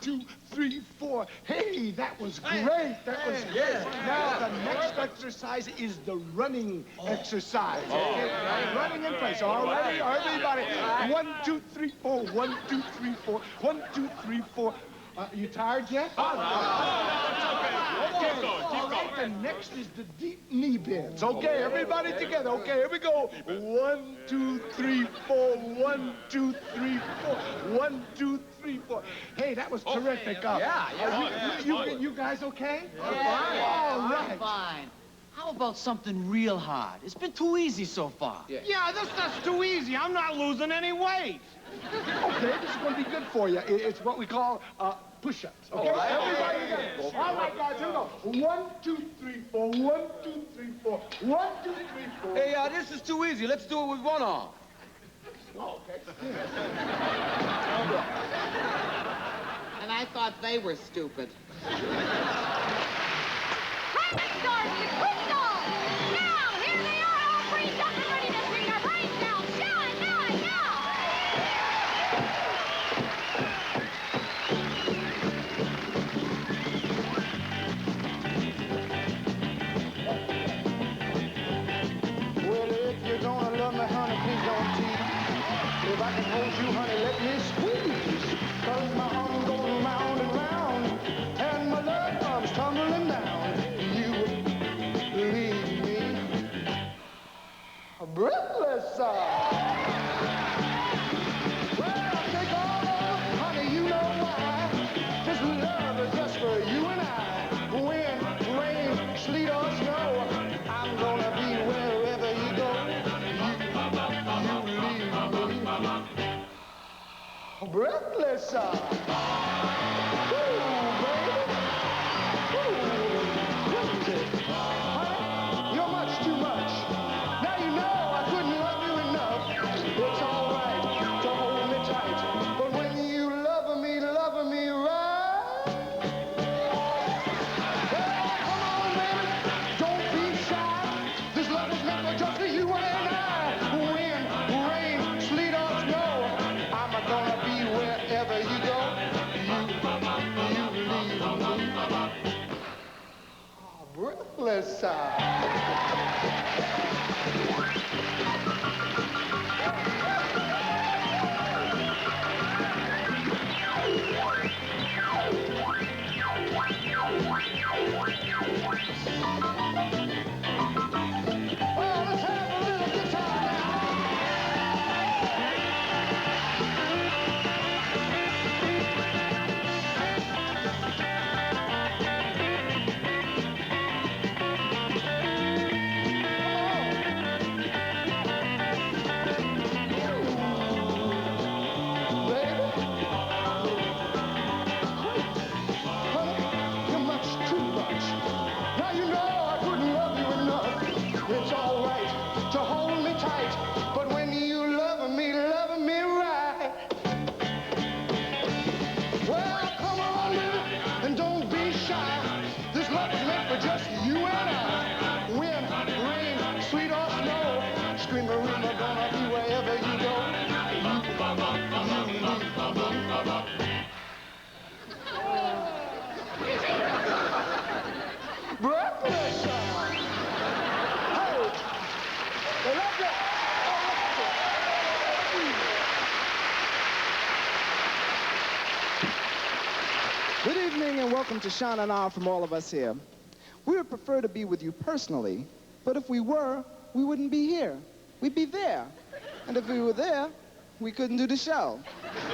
2, 3, 4. Hey, that was great. That was great. Now, the next exercise is the running exercise. Okay? Running in place. All right, everybody. 1, 2, 3, 4. 1, 2, 3, 4. 1, 2, 3, 4. You tired yet? Okay. All right, the next is the deep knee bends. Okay, everybody together. Okay, here we go. 1, 2, 3, 4. 1, 2, 3, 4. 1, 2, 3, 4. Hey, that was terrific. You guys okay? Yeah. All right. Fine. How about something real hard? It's been too easy so far. Yeah, this stuff's too easy. I'm not losing any weight. Okay, this is going to be good for you. It's what we call push-ups. Okay, everybody together. All right, guys, here we go. 1, 2, 3, 4. 1, 2, 3, 4. 1, 2, 3, 4. Hey, this is too easy. Let's do it with one arm. Oh, okay. And I thought they were stupid. Perfect, Dorothy! Crystal! Now, here they are, all greased up and ready to swing our brains out. Shine, now! Well, if you're gonna love me, honey, please don't tease. If I can hold you, honey, let me squeeze. 'Cause my arm goes round and round, and my love comes tumbling down. You leave me breathless. Well, take all over, honey, you know why. This love is just for you and I. Wind, rain, sleet or snow, I'm gonna be wherever you go. You leave me breathless. Ooh, baby. Ooh, isn't it? Honey, you're much too much. Now you know I couldn't love you enough. It's all right to hold me tight, but when you love me right. Well, come on, baby, don't be shy. This love is meant for just you and I. Wind, rain, sleet or snow, I'm gonna be wherever you go. You leave me breathless. Well, let's have a little guitar now. Just you and I. Wind, rain, sweet or snow, scream Marina, gonna be wherever you go. Breathless. Hey, they love you. Good evening and welcome to Sean and I from all of us here. We would prefer to be with you personally, but if we were, we wouldn't be here. We'd be there. And if we were there, we couldn't do the show.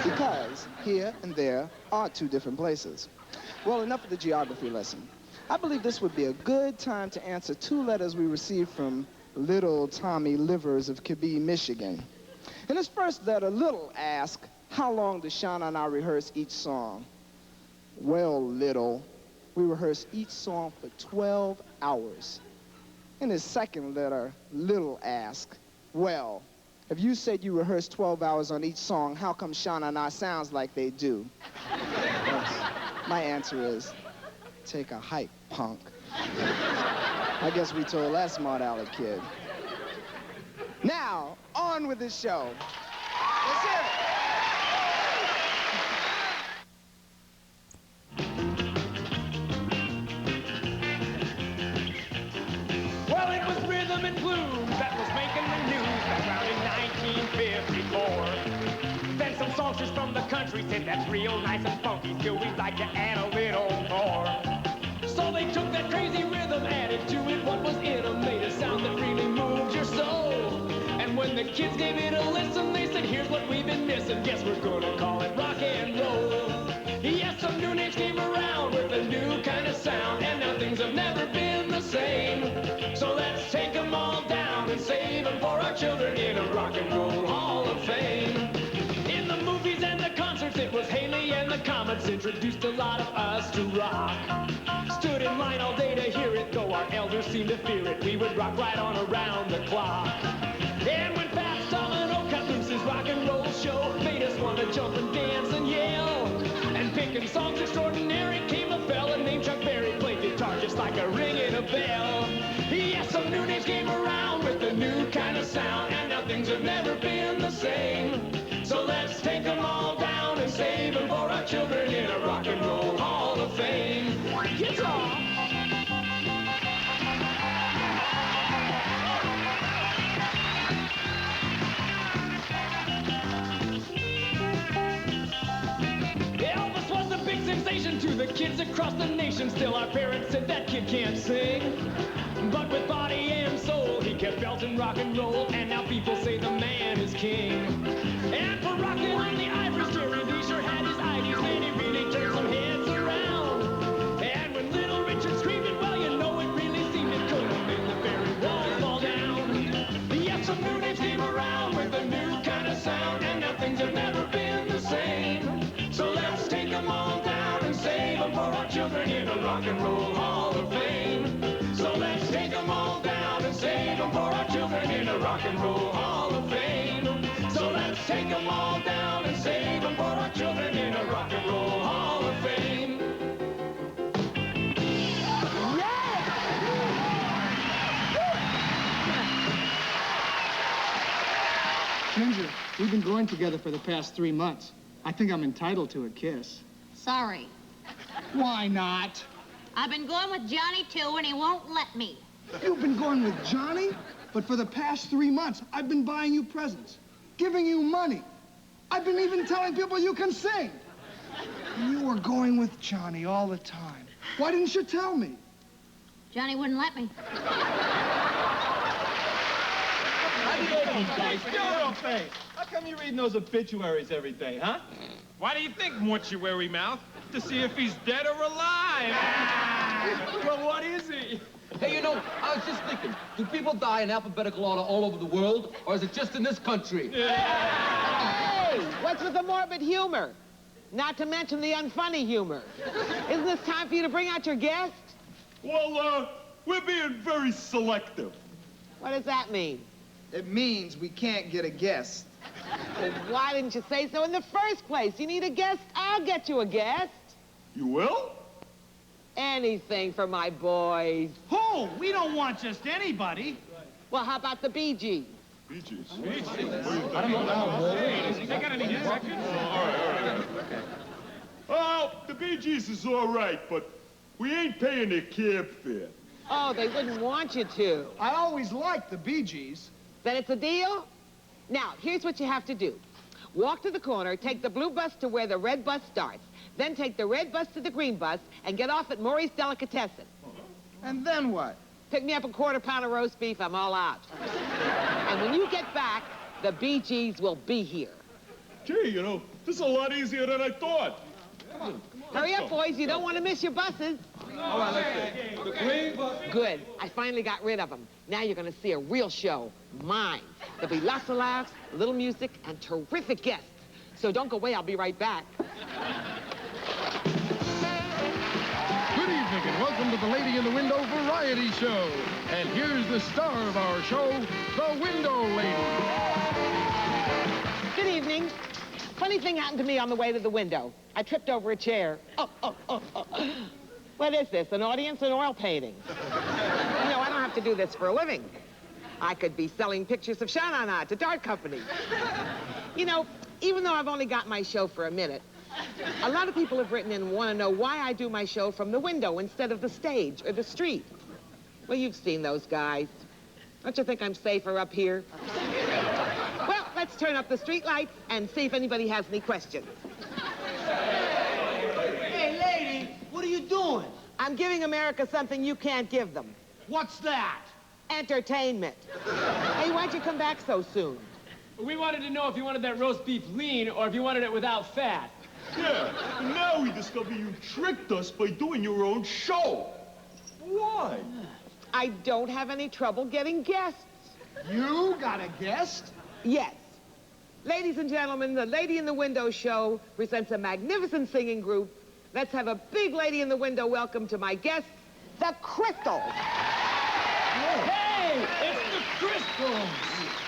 Because here and there are two different places. Well, enough of the geography lesson. I believe this would be a good time to answer two letters we received from Little Tommy Livers of Kibbe, Michigan. In his first letter, Little asked, how long does Sean and I rehearse each song? Well, Little, we rehearse each song for 12 hours. In his second letter, Little asked, well, if you said you rehearse 12 hours on each song, how come Sean and I sounds like they do? Yes. My answer is, take a hike, punk. I guess we told that smart aleck kid. Now, on with the show. Let's hear it. rhythm and blues that was making the news back around in 1954. Then some songsters from the country said that's real nice and funky, still we'd like to add a little more. So they took that crazy rhythm, added to it what was in them, made a sound that really moved your soul. And when the kids gave it a listen, they said, here's what we've been missing, guess we're gonna call it rock and roll. Yes, some new names came around with a new kind of sound, and now things have never been the same. So let's take them all down and save them for our children in a rock and roll hall of fame. In the movies and the concerts, it was Haley and the Comets introduced a lot of us to rock. Stood in line all day to hear it, though our elders seemed to fear it. We would rock right on around the clock. And when Fats Domino cut loose his rock and roll show, made us want to jump and dance and yell. And picking songs extraordinary came a fella named Chuck Berry, played guitar just like a ringing a bell. Yes, some new names came around with a new kind of sound, and now things have never been the same. So let's take them all down and save them for our children in a rock and roll hall of fame. Guitar! Elvis was a big sensation to the kids across the nation. Still, our parents said that kid can't sing. But with body and soul, he kept belting rock and roll, and now people say the man is king. And for rocking on the ivory Jerry Lee sure had his ideas, man, he really turned some heads around. And when Little Richard screamed it, well, you know it really seemed it could have made the very walls fall down. Yes, some new names came around with a new kind of sound, and now things have never been the same. So let's take them all down and save them for our children in a rock and roll hall of fame. So let's take them all down and save them for our children in a rock and roll hall of fame. So let's take them all down and save them for our children in a rock and roll hall of fame. Ginger, we've been going together for the past 3 months. I think I'm entitled to a kiss. Sorry. Why not? I've been going with Johnny, too, and he won't let me. You've been going with Johnny? But for the past 3 months, I've been buying you presents, giving you money. I've been even telling people you can sing. And you were going with Johnny all the time. Why didn't you tell me? Johnny wouldn't let me. How come you're reading those obituaries every day, huh? Why do you think, mortuary mouth? To see if he's dead or alive. Well, what is he? Hey, you know, I was just thinking, do people die in alphabetical order all over the world, or is it just in this country? Hey, what's with the morbid humor? Not to mention the unfunny humor. Isn't this time for you to bring out your guest? Well, we're being very selective. What does that mean? It means we can't get a guest. Well, why didn't you say so in the first place? You need a guest, I'll get you a guest. You will? Anything for my boys. Who? We don't want just anybody. Well, how about the Bee Gees? Bee Gees. I don't know. They got any hit records? Oh, the Bee Gees is all right, but we ain't paying their cab fare. Oh, they wouldn't want you to. I always liked the Bee Gees. Then it's a deal? Now, here's what you have to do. Walk to the corner, take the blue bus to where the red bus starts. Then take the red bus to the green bus and get off at Maury's Delicatessen. And then what? Pick me up a quarter-pound of roast beef, I'm all out. And when you get back, the Bee Gees will be here. Gee, you know, this is a lot easier than I thought. Hurry up, boys, you don't want to miss your buses. All right, let's see. The green bus. Good, I finally got rid of them. Now you're gonna see a real show, mine. There'll be lots of laughs, a little music, and terrific guests. So don't go away, I'll be right back. Good evening and welcome to the Lady in the Window Variety Show. And here's the star of our show, the Window Lady. Good evening. Funny thing happened to me on the way to the window. I tripped over a chair. Oh. What is this, an audience in oil painting? No, I don't have to do this for a living. I could be selling pictures of Sha-Na-Na to dart companies. You know, even though I've only got my show for a minute, a lot of people have written in and want to know why I do my show from the window instead of the stage or the street. Well, you've seen those guys. Don't you think I'm safer up here? Well, let's turn up the street lights and see if anybody has any questions. Hey, lady, what are you doing? I'm giving America something you can't give them. What's that? Entertainment. Hey, why'd you come back so soon? We wanted to know if you wanted that roast beef lean or if you wanted it without fat. Yeah, and now we discover you tricked us by doing your own show. Why? I don't have any trouble getting guests. You got a guest? Yes. Ladies and gentlemen, the Lady in the Window show presents a magnificent singing group. Let's have a big Lady in the Window welcome to my guests, the Crystals. Hey, it's the Crystals.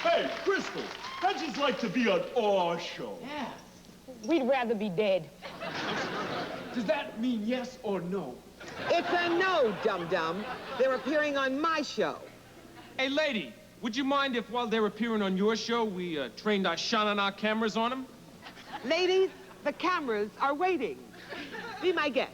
Hey, Crystals, how'd you like to be on our show? Yeah. We'd rather be dead. Does that mean yes or no? It's a no, dum-dum. They're appearing on my show. Hey, lady, would you mind if while they're appearing on your show, we trained our shot on our cameras on them? Ladies, the cameras are waiting. Be my guest.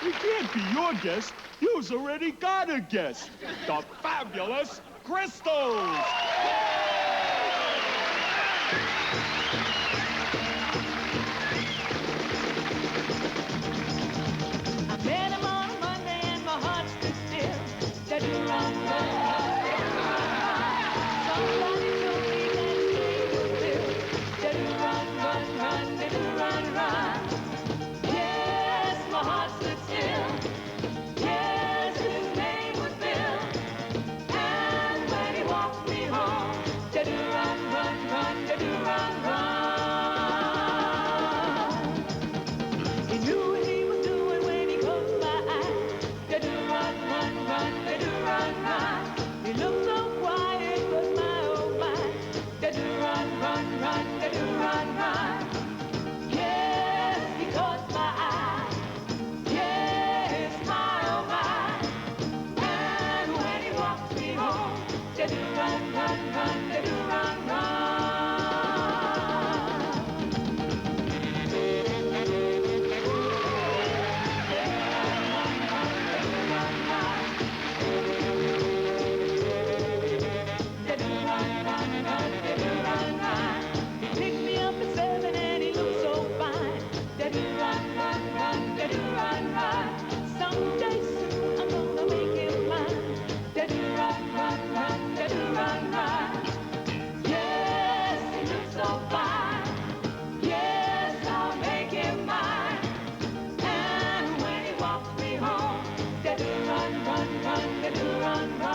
We can't be your guest. You've already got a guest. The fabulous Crystals. I met him on a Monday and my heart stood still. Said you run, run, somebody told me that his name was Bill. Said you run, run, run, did you run, run? Yes, my heart stood still. Yes, his name was Bill. And when he walked me home, said you run, run, run, did you run, run? He knew what he was doing when he closed my eyes. Did you run, run, run, did you run, run? He looked so quiet, but my oh my. Did you run, run, run, did you run, run? Yes, he caught my eye. Yes, my oh my. And when he walked me home, did you run, run, run, did you run, run? He picked me up at 7 and he looked so fine. Did you run, run, run, did you run, run? Someday soon I'm gonna make him mine. Did you run, run, run, did you run, run? Yes, he looks so fine. Yes, I'll make him mine. And when he walks me home, did you run, run, run, did you run, run?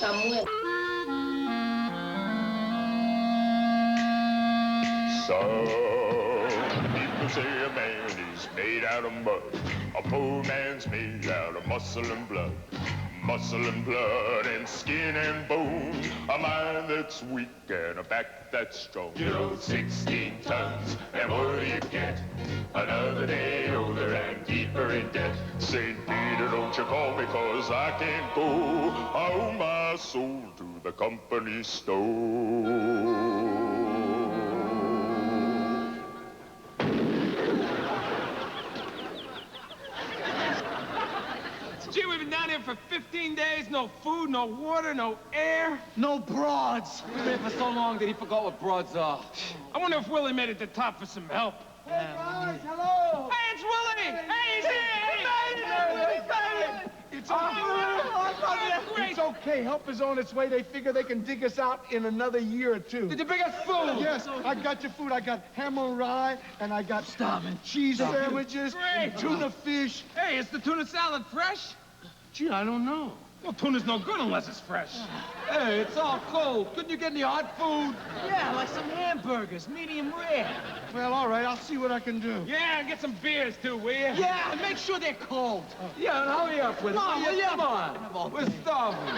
Some people say a man is made out of mud. A poor man's made out of muscle and blood. Muscle and blood and skin and bone. A mind that's weak and a back that's strong. You know, 16 tons, and what do you get? Another day older and deeper in debt. St. Peter, don't you call me, 'cause I can't go. I owe my soul to the company store. Gee, we've been down here for 15 days. No food, no water, no air. No broads. We've been here for so long that he forgot what broads are. I wonder if Willie made it to the top for some help. Hey, guys, hello! Hey, it's Willie! Hey, he's here! It's okay. It's okay. Help is on its way. They figure they can dig us out in another year or two. Did you bring us food? Yes, I got your food. I got ham and rye, and I got cheese sandwiches, Great. and tuna fish. Hey, is the tuna salad fresh? Gee, I don't know. Well, tuna's no good unless it's fresh. Hey, it's all cold. Couldn't you get any hot food? Yeah, like some hamburgers, medium rare. Well, all right, I'll see what I can do. Yeah, and get some beers, too, will you? Yeah, and make sure they're cold. Yeah, and hurry up with it. Come on, will ya? Come on. We're starving.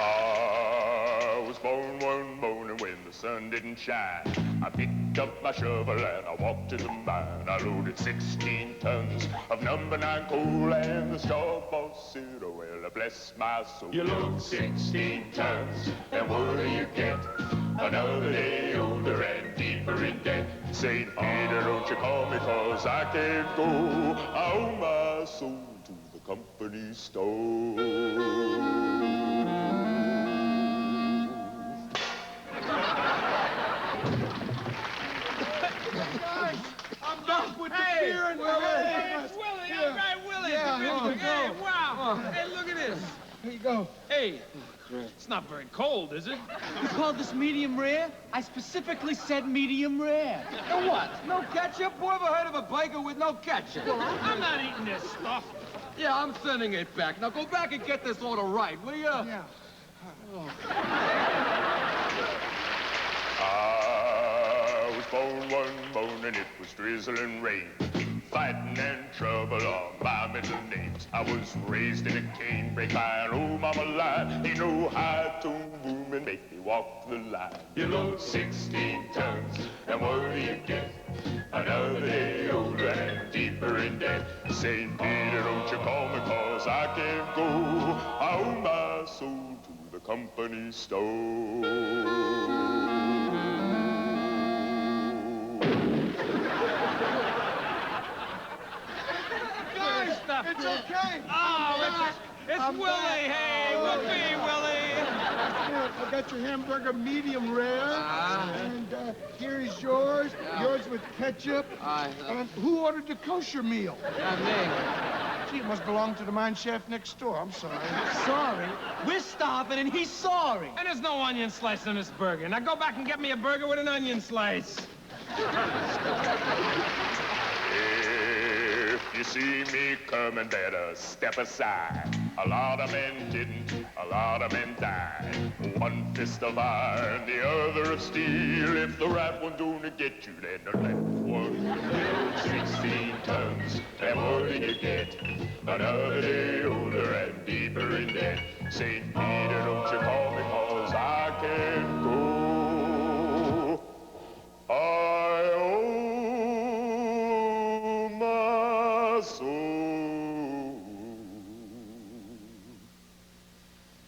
I was born one morning when the sun didn't shine. I picked up my shovel and I walked to the mine. I loaded 16 tons of number 9 coal, and the store boss said, oh, well, bless my soul. You load 16 tons, and what do you get? Another day older and deeper in debt. St. Peter, don't you call me, 'cause I can't go. I owe my soul to the company store. I'm back with the beer and Hey, it's Willie. All right, Willie. Yeah, Come here on. you go. Hey, wow. Hey, look at this. Here you go. Hey, it's not very cold, is it? You called this medium rare? I specifically said medium rare. And what? No ketchup? Who ever heard of a burger with no ketchup? I'm not eating this stuff. Yeah, I'm sending it back. Now go back and get this order right, will ya? Yeah. I was born one morning, it was drizzling rain. Fighting and trouble are my middle names. I was raised in a canebrake by an old mama line. Ain't no high-tone woman make me walk the line. You load 16 tons, and what do you get? Another day older and deeper in debt. St. Peter, don't you call me, 'cause I can't go. I owe my soul to the company store. It's okay. Oh, it's Willie. Hey, whoopee, Willie. Here, I got your hamburger medium rare. And here's yours. Yours with ketchup. And who ordered the kosher meal? Gee, it must belong to the mine chef next door. I'm sorry. Sorry. We're starving and he's sorry. And there's no onion slice on this burger. Now go back and get me a burger with an onion slice. If you see me coming, better step aside. A lot of men didn't, a lot of men died. One fist of iron, the other of steel. If the right one don't get you, then the left one will. 16 tons, and what do you get? Another day older and deeper in debt. St. Peter, don't you call me, 'cause I can't go. I owe my soul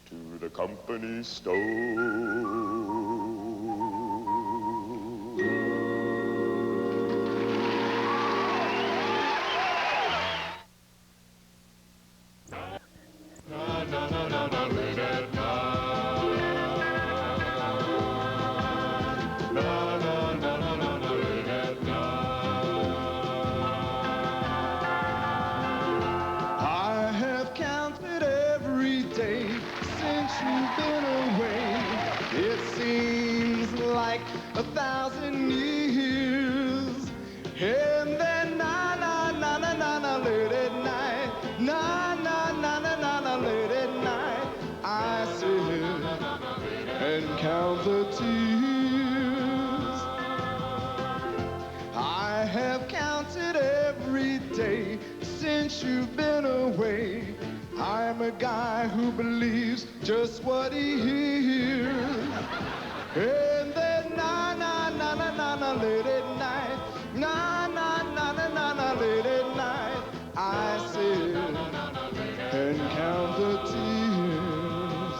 to the company store. I have counted every day since you've been away. It seems like 1,000 years. And then late at night, late at night, I sit and count the tears. I have counted every day since you've been away. I'm a guy who believes just what he hears. And then late at night, late at night, I sit and count the tears.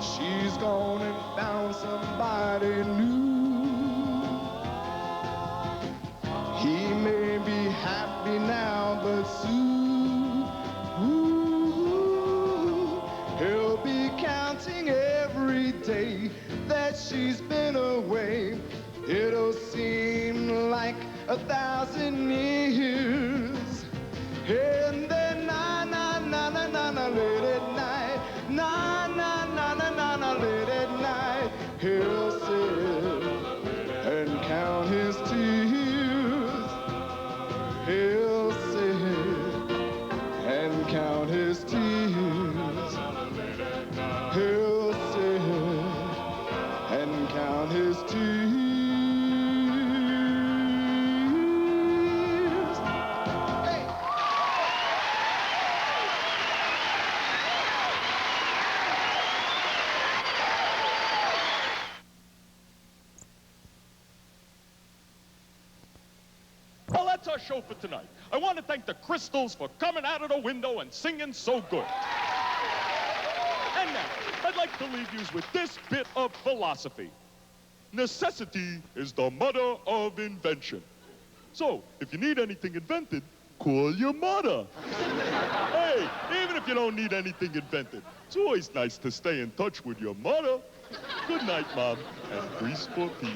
She's gone and found somebody new. He may be happy now, but soon, he'll be counting every day that she's been away. It'll seem like 1,000 years. And then late at night, late at night, he'll sit and count his tears. He'll sit that's our show for tonight. I want to thank the Crystals for coming out of the window and singing so good. And now, I'd like to leave you with this bit of philosophy. Necessity is the mother of invention. So, if you need anything invented, call your mother. Hey, even if you don't need anything invented, it's always nice to stay in touch with your mother. Good night, Mom, and grease for peace.